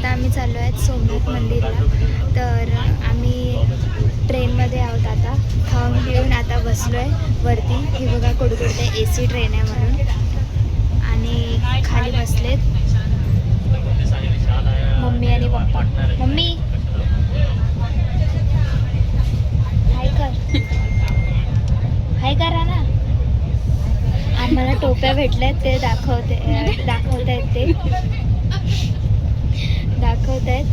आता आम्ही चाललो आहेत सोमनाथ मंदिरला. तर आम्ही ट्रेनमध्ये आहोत आता. खाऊन घेऊन आता बसलो आहे वरती. ही बघा कुडकुडते AC ट्रेन आहे म्हणून. आणि खाली बसलेत मम्मी आणि पप्पा. मम्मी हाय कर, हाय करा ना. आम्हाला टोप्या भेटल्यात ते दाखवत आहेत ते दाखवत आहेत.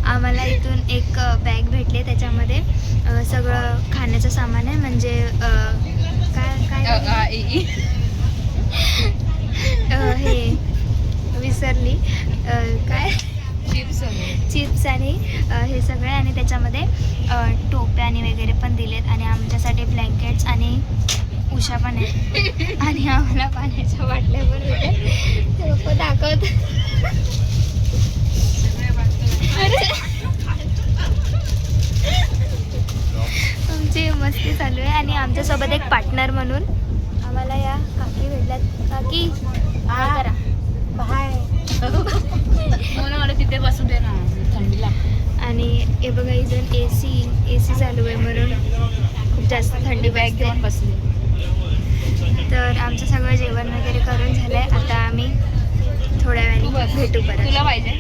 आम्हाला इथून एक बॅग भेटले, त्याच्यामध्ये सगळं खाण्याचं सामान आहे. म्हणजे काय काय हे विसरली, काय चिप्स आणि हे सगळे. आणि त्याच्यामध्ये टोप्या आणि वगैरे पण दिलेत. आणि आमच्यासाठी ब्लँकेट्स आणि उषा पण आहे. आणि आम्हाला पाण्याच्या बाटल्या पण भेटल्या. दाखवत आमची मस्ती चालू आहे. आणि आमच्यासोबत एक पार्टनर म्हणून आम्हाला या काकी भेटल्यात. काकी हाय करा, बाय. मला तिथे बसू दे ना, थंडीला. आणि हे बघा इथून AC चालू आहे म्हणून खूप जास्त थंडी बॅग घेऊन बसली. तर आमचं सगळं जेवण वगैरे करून झालं आहे. आता आम्ही थोड्या वेळाने भेटू परत. तुला पाहिजे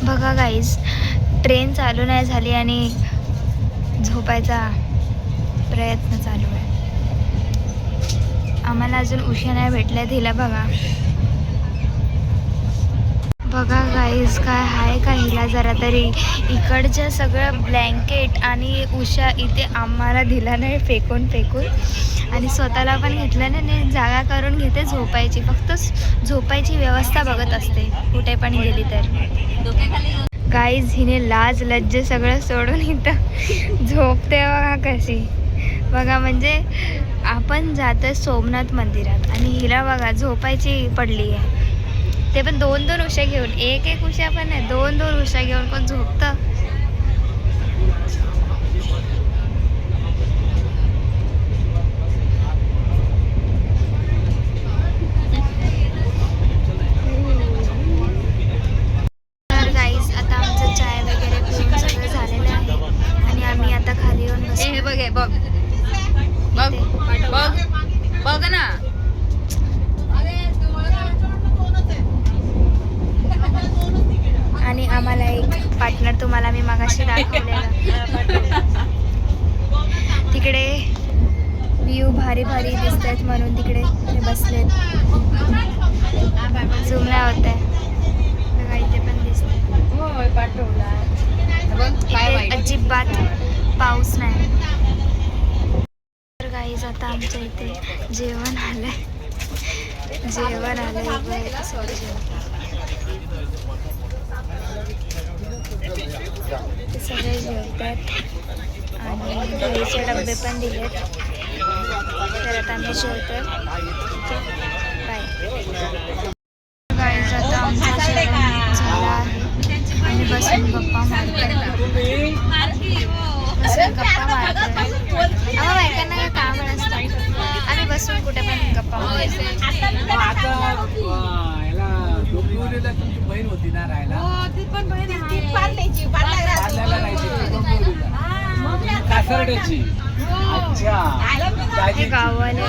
बघा गाईज, ट्रेन चालू नाही झाली आणि झोपायचा प्रयत्न चालू आहे. आम्हाला अजून उशा नाही भेटल्या. हिला बघा बघा गाईज, काय आहे का हिला जरा तरी. इकडच्या सगळं ब्लँकेट आणि उशा इथे आम्हाला दिला नाही, फेकून आणि स्वतःला पण घेतलं नाही. जागा करून घेते झोपायची, फक्त झोपायची व्यवस्था बघत असते कुठे पण गेली तर. गाईज, हिने लाज लज्ज सगळं सोडून इथं झोपते बघा कशी. बघा म्हणजे आपण जातोय सोमनाथ मंदिरात आणि हिला बघा झोपायची पडली आहे. ते पण 2-2 उशा घेऊन. एक उशा पण नाही, 2-2 उशा घेऊन कोण झोपतं. तर गाईज, आता आमचं चाय वगैरे पिऊन सगळं झालेलं आहे. आणि आम्ही आता खाली येऊन बसलो. हे बघ, बघ बघ बघ ना. आणि आम्हाला एक पार्टनर तुम्हाला मी मागाशी दाखवलेला, तिकडे व्ह्यू भारी दिसत आहेत म्हणून तिकडे ते बसलेत. झूम नाही होत आहे बघा, इथे पण दिसते. इथे अजिबात पाऊस नाही. तर गाईज, आता आमच्या इथे जेवण आलंय. ते सगळे जेवतात आणि दहीचे डबे पण दिलेत. तर आता आम्ही जेवतो. बाय. गाईज, आता आमचं जेवण झालं आहे. आम्ही बसून गप्पा मारतो. आम्हा बायकांना काय काम नसतं, आम्ही बसून कुठे पण गप्पा मारतो. बहीण होती ना राहायला, कासरड्याची. अच्छा, गावाला